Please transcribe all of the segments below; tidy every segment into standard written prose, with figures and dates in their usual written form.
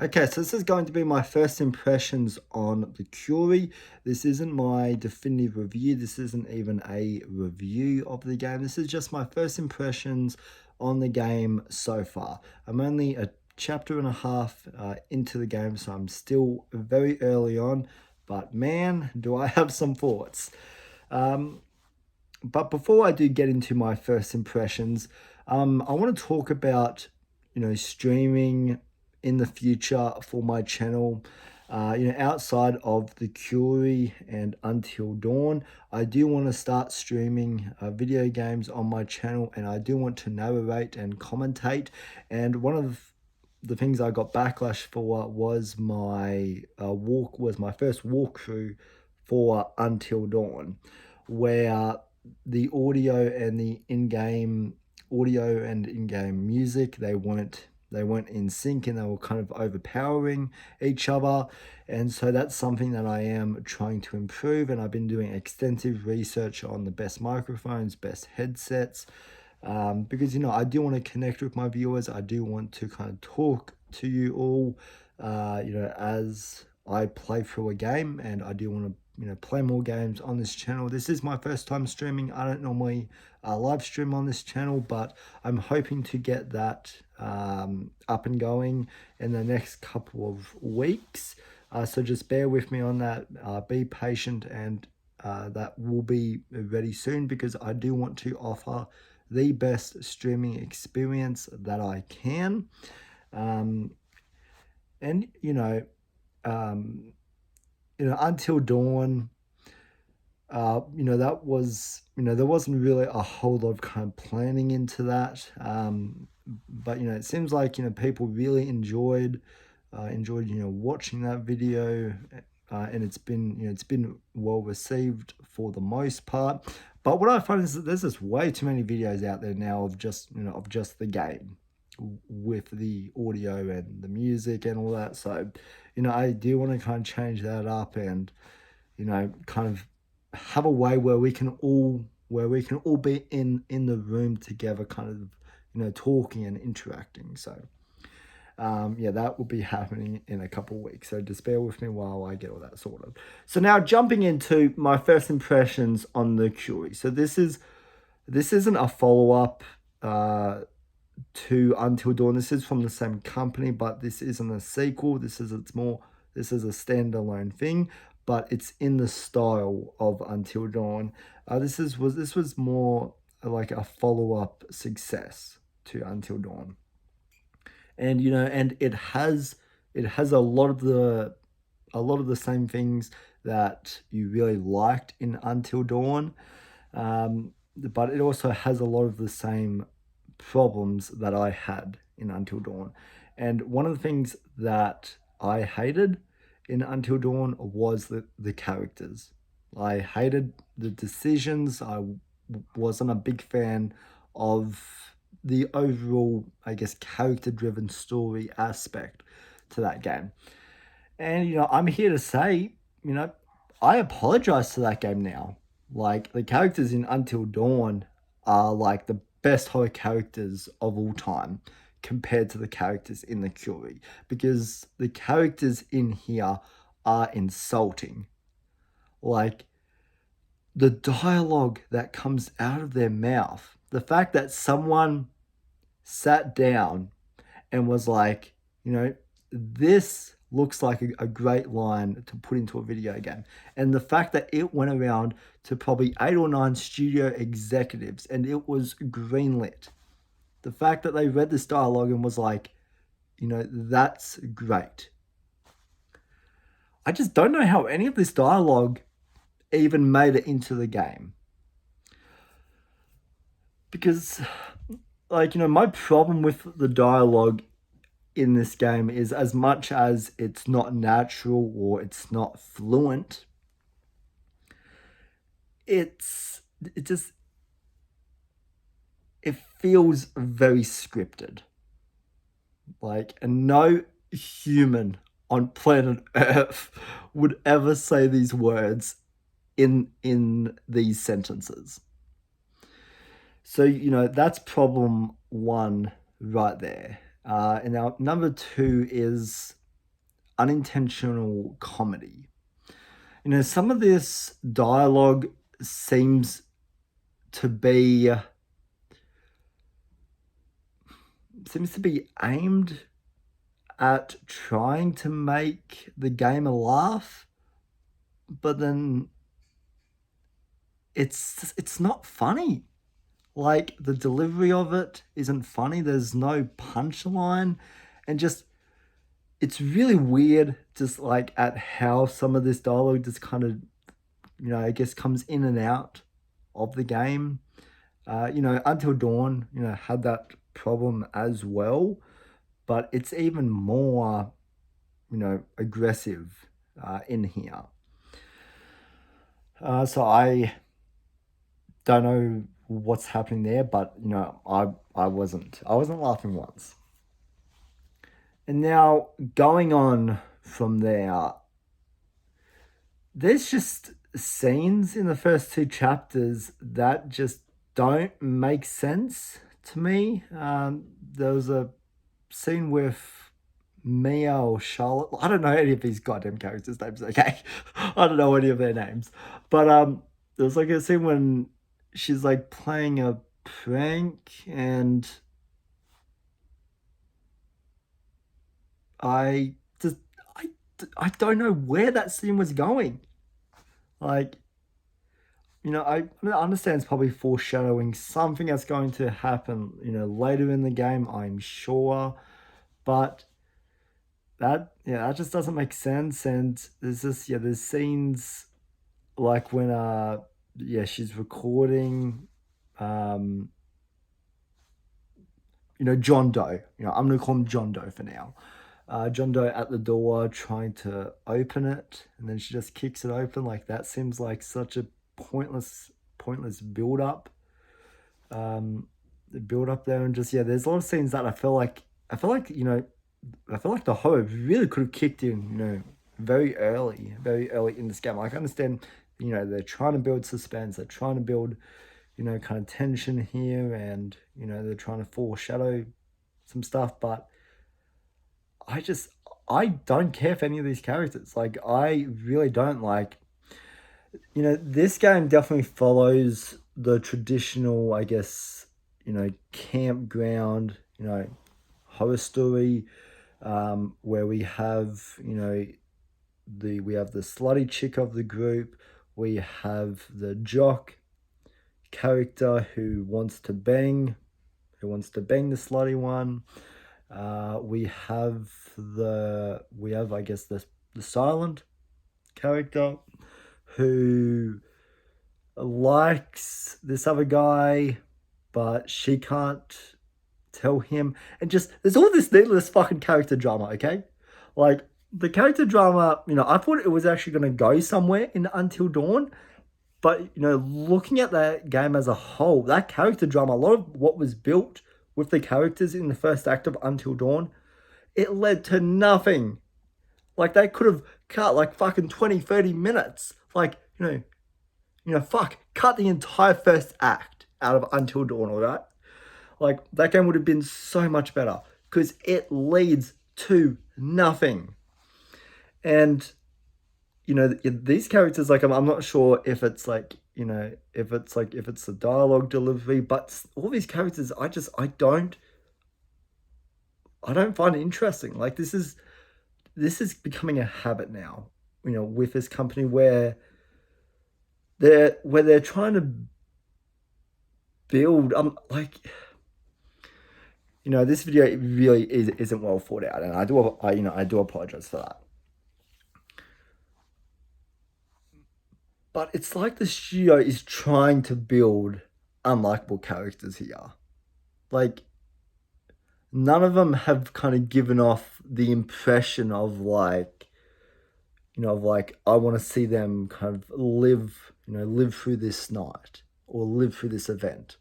Okay, so this is going to be my first impressions on the Quarry. This isn't my definitive review. This isn't even a review of the game. This is just my first impressions on the game so far. I'm only a chapter and a half into the game, so I'm still very early on. But man, do I have some thoughts. Um, but before I do get into my first impressions, I want to talk about, streaming in the future for my channel. Outside of the Curie and Until Dawn, I do want to start streaming video games on my channel, and I do want to narrate and commentate. And one of the things I got backlash for was my first walkthrough for Until Dawn, where the audio and in-game music, they weren't in sync, and they were kind of overpowering each other. And so that's something that I am trying to improve, and I've been doing extensive research on the best microphones, best headsets, because I do want to connect with my viewers. I do want to kind of talk to you all, as I play through a game, and I do want to play more games on this channel. This is my first time streaming. I don't normally live stream on this channel, but I'm hoping to get that up and going in the next couple of weeks. So just bear with me on that. Be patient, and that will be ready soon, because I do want to offer the best streaming experience that I can. Um, and um, Until Dawn, that was, there wasn't really a whole lot of kind of planning into that. But it seems like people really enjoyed watching that video, and it's been well received for the most part. But what I find is that there's just way too many videos out there now of just the game with the audio and the music and all that. So I do want to kind of change that up, and kind of have a way where we can all be in the room together, kind of talking and interacting. So yeah, that will be happening in a couple of weeks. So just bear with me while I get all that sorted. So now jumping into my first impressions on the Curie. So this isn't a follow-up to Until Dawn. This is from the same company, but this isn't a sequel. This is a standalone thing, but it's in the style of Until Dawn. This was more like a follow-up success to Until Dawn. And it has a lot of the same things that you really liked in Until Dawn, but it also has a lot of the same problems that I had in Until Dawn. And one of the things that I hated in Until Dawn was the characters. I hated the decisions. I wasn't a big fan of the overall, I guess, character-driven story aspect to that game. And I'm here to say, I apologize to that game now. Like, the characters in Until Dawn are like the best horror characters of all time compared to the characters in the Curie, because the characters in here are insulting. Like, the dialogue that comes out of their mouth, the fact that someone sat down and was like, this looks like a great line to put into a video game. And the fact that it went around to probably 8 or 9 studio executives and it was greenlit. The fact that they read this dialogue and was like, that's great. I just don't know how any of this dialogue even made it into the game. Because, like, my problem with the dialogue in this game is, as much as it's not natural or it's not fluent, it just it feels very scripted. Like, and no human on planet Earth would ever say these words in these sentences. So that's problem one right there. And now number two is unintentional comedy. Some of this dialogue seems to be aimed at trying to make the game a laugh, but then it's not funny. Like, the delivery of it isn't funny. There's no punchline, and just it's really weird, just like at how some of this dialogue just kind of, I guess, comes in and out of the game. Until Dawn, had that problem as well, but it's even more, aggressive in here. So I don't know what's happening there, but I wasn't laughing once. And now going on from there, there's just scenes in the first two chapters that just don't make sense to me. There was a scene with Mia or Charlotte. I don't know any of these goddamn characters' names, okay? I don't know any of their names. But there was like a scene when she's like playing a prank, and I just I don't know where that scene was going. Like, I understand it's probably foreshadowing something that's going to happen, later in the game, I'm sure. But that just doesn't make sense. And there's scenes like when she's recording, um, John Doe. I'm gonna call him John Doe for now. John Doe at the door trying to open it, and then she just kicks it open. Like, that seems like such a pointless build up. The build up there, and just there's a lot of scenes that I feel like the horror really could have kicked in, very early in this game. Like, I understand, they're trying to build suspense, they're trying to build, kind of tension here, and they're trying to foreshadow some stuff, but I don't care for any of these characters. Like, I really don't. Like, this game definitely follows the traditional, I guess, campground, horror story, where we have, we have the slutty chick of the group, we have the jock character who wants to bang the slutty one. We have, I guess, the silent character who likes this other guy, but she can't tell him. And just, there's all this needless fucking character drama, okay? Like, the character drama, I thought it was actually going to go somewhere in Until Dawn, but, looking at that game as a whole, that character drama, a lot of what was built with the characters in the first act of Until Dawn, it led to nothing. Like, they could have cut like fucking 20, 30 minutes. Like, cut the entire first act out of Until Dawn, all right? Like, that game would have been so much better because it leads to nothing. And, these characters, like, I'm not sure if it's like, if it's the dialogue delivery, but all these characters, I don't find it interesting. Like, this is becoming a habit now, with this company where they're trying to build, this video really isn't well thought out, and I do apologize for that. But it's like the studio is trying to build unlikable characters here. Like, none of them have kind of given off the impression of like, I want to see them kind of live through this night or live through this event.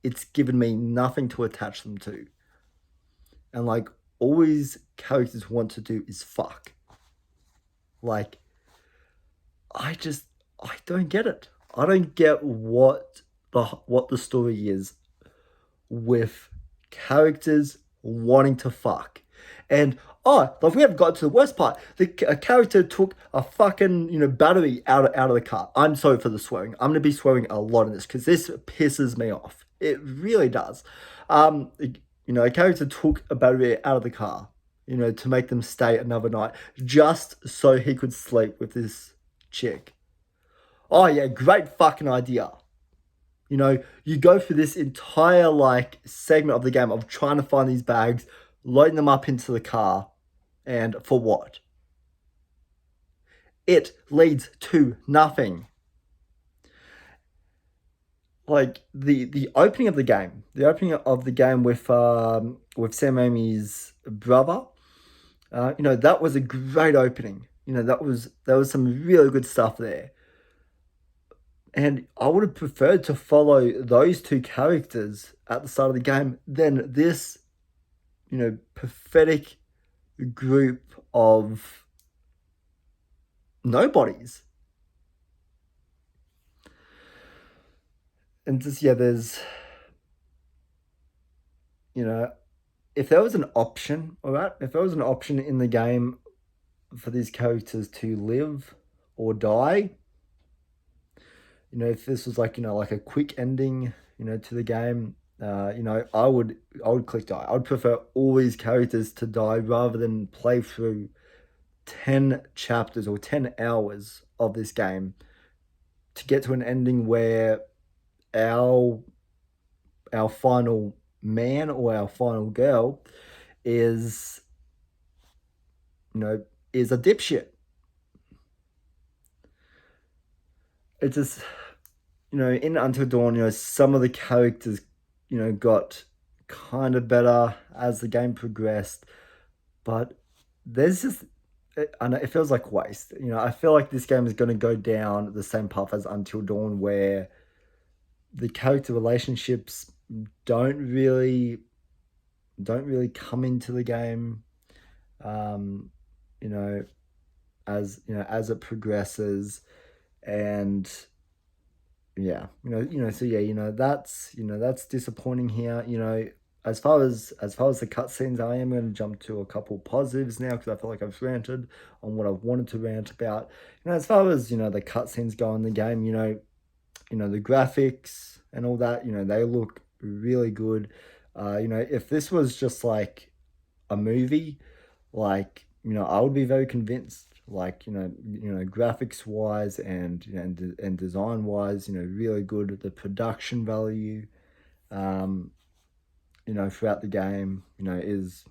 It's given me nothing to attach them to. And like, all these characters want to do is fuck. Like, I don't get it. I don't get what the story is with characters wanting to fuck. And like we haven't got to the worst part. A character took a fucking battery out of the car. I'm sorry for the swearing. I'm gonna be swearing a lot in this because this pisses me off. It really does. A character took a battery out of the car. To make them stay another night just so he could sleep with this chick. Oh yeah, great fucking idea. You go through this entire like segment of the game of trying to find these bags, loading them up into the car, and for what? It leads to nothing. Like the opening of the game, with Sam Raimi's brother, that was a great opening. That was some really good stuff there. And I would have preferred to follow those two characters at the start of the game than this, pathetic group of nobodies. And just, yeah, there's, if there was an option, all right, if there was an option in the game for these characters to live or die, if this was like a quick ending, to the game, I would click die. I would prefer all these characters to die rather than play through 10 chapters or 10 hours of this game to get to an ending where our our final man or our final girl is is a dipshit. It's just in Until Dawn, some of the characters, got kind of better as the game progressed, but there's just, I know it feels like waste. I feel like this game is going to go down the same path as Until Dawn, where the character relationships don't really come into the game. Um, you know, as it progresses, and so yeah, that's disappointing here. As far as the cutscenes, I am going to jump to a couple positives now because I feel like I've ranted on what I've wanted to rant about. As far as the cutscenes go in the game, the graphics and all that, they look really good. If this was just like a movie, like I would be very convinced. Like graphics wise and design wise, really good. The production value, throughout the game, is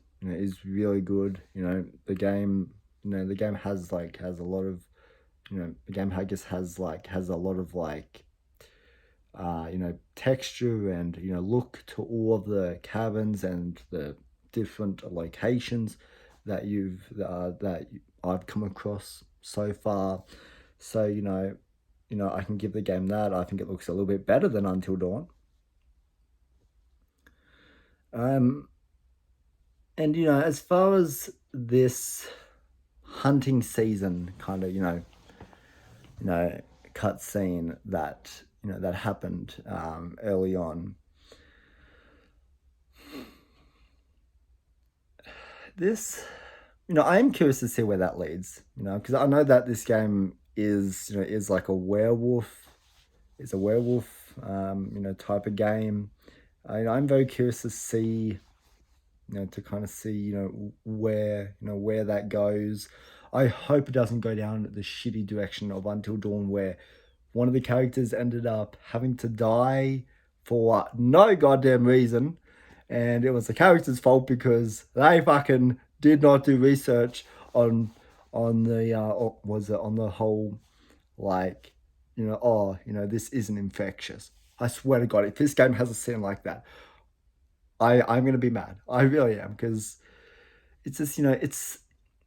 really good. The game has a lot of, the game I guess has a lot of texture and look to all of the cabins and the different locations that I've come across so far. So I can give the game that. I think it looks a little bit better than Until Dawn. And as far as this hunting season kind of cutscene that happened early on, this I am curious to see where that leads. Because I know that this game is like a werewolf. It's a werewolf type of game. I'm very curious to see, to kind of see, where that goes. I hope it doesn't go down the shitty direction of Until Dawn, where one of the characters ended up having to die for no goddamn reason, and it was the character's fault because they fucking did not do research on the was it on the whole, like, this isn't infectious. I swear to God, if this game has a scene like that, I'm gonna be mad. I really am, because it's just it's,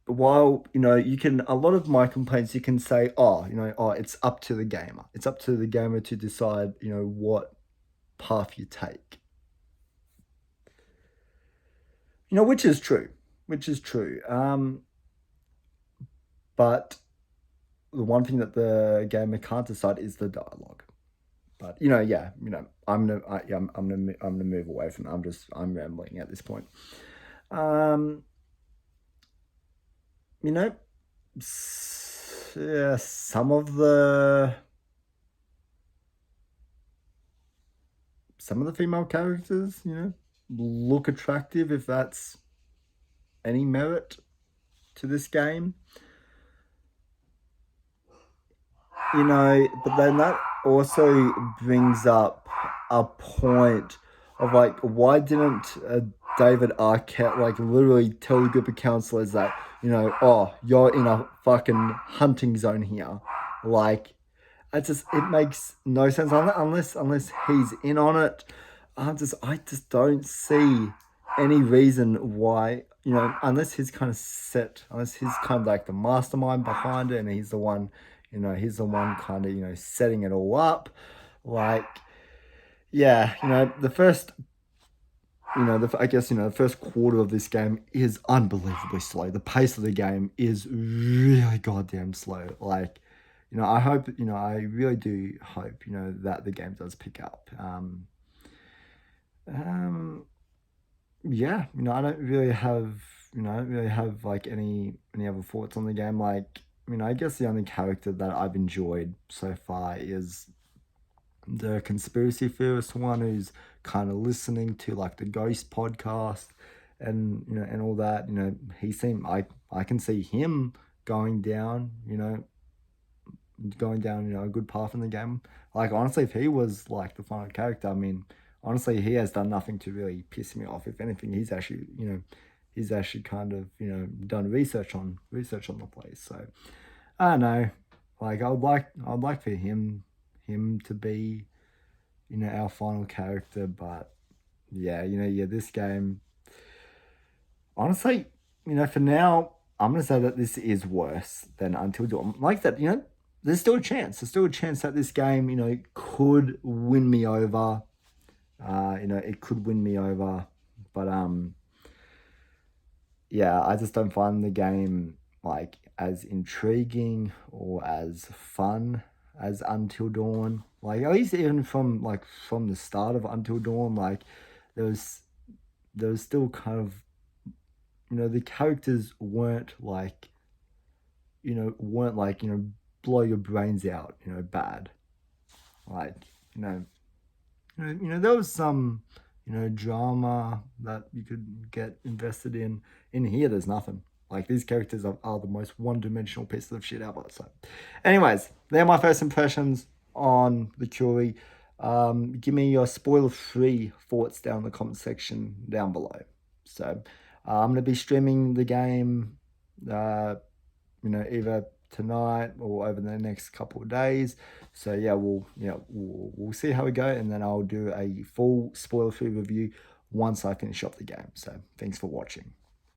while you can, a lot of my complaints you can say, it's up to the gamer. It's up to the gamer to decide what path you take. Which is true. But the one thing that the gamer can't decide is the dialogue. But I'm gonna move away from it. I'm rambling at this point. Um, you know, yeah, some of the female characters, look attractive, if that's any merit to this game. But then that also brings up a point of like, why didn't David Arquette like literally tell the group of counselors that, oh, you're in a fucking hunting zone here? Like, it makes no sense unless he's in on it. I just don't see any reason why, unless he's kind of like the mastermind behind it, and he's the one kind of, setting it all up. Like, yeah, the first, I guess, the first quarter of this game is unbelievably slow. The pace of the game is really goddamn slow. Like, I really do hope, that the game does pick up. Um, yeah, I don't really have like any other thoughts on the game. Like, I guess the only character that I've enjoyed so far is the conspiracy theorist one, who's kind of listening to like the Ghost podcast and, and all that. He seemed, I can see him going down, a good path in the game. Like, honestly, if he was like the final character, I mean, honestly, he has done nothing to really piss me off. If anything, he's actually kind of, done research on the place. So I don't know. Like, I'd like for him to be, our final character. But yeah, this game, honestly, for now, I'm gonna say that this is worse than Until Dawn. Like that, there's still a chance. There's still a chance that this game, could win me over. It could win me over. But yeah, I just don't find the game like as intriguing or as fun as Until Dawn. Like, at least even from the start of Until Dawn, like there was still kind of, the characters weren't like, blow your brains out, bad. Like, there was some, drama that you could get invested in. In here, there's nothing. Like, these characters are the most one-dimensional pieces of shit ever. So, anyways, they're my first impressions on the Quarry. Give me your spoiler-free thoughts down in the comment section down below. So, I'm going to be streaming the game, either tonight or over the next couple of days. So yeah, we'll see how we go, and then I'll do a full spoiler-free review once I finish up the game. So thanks for watching.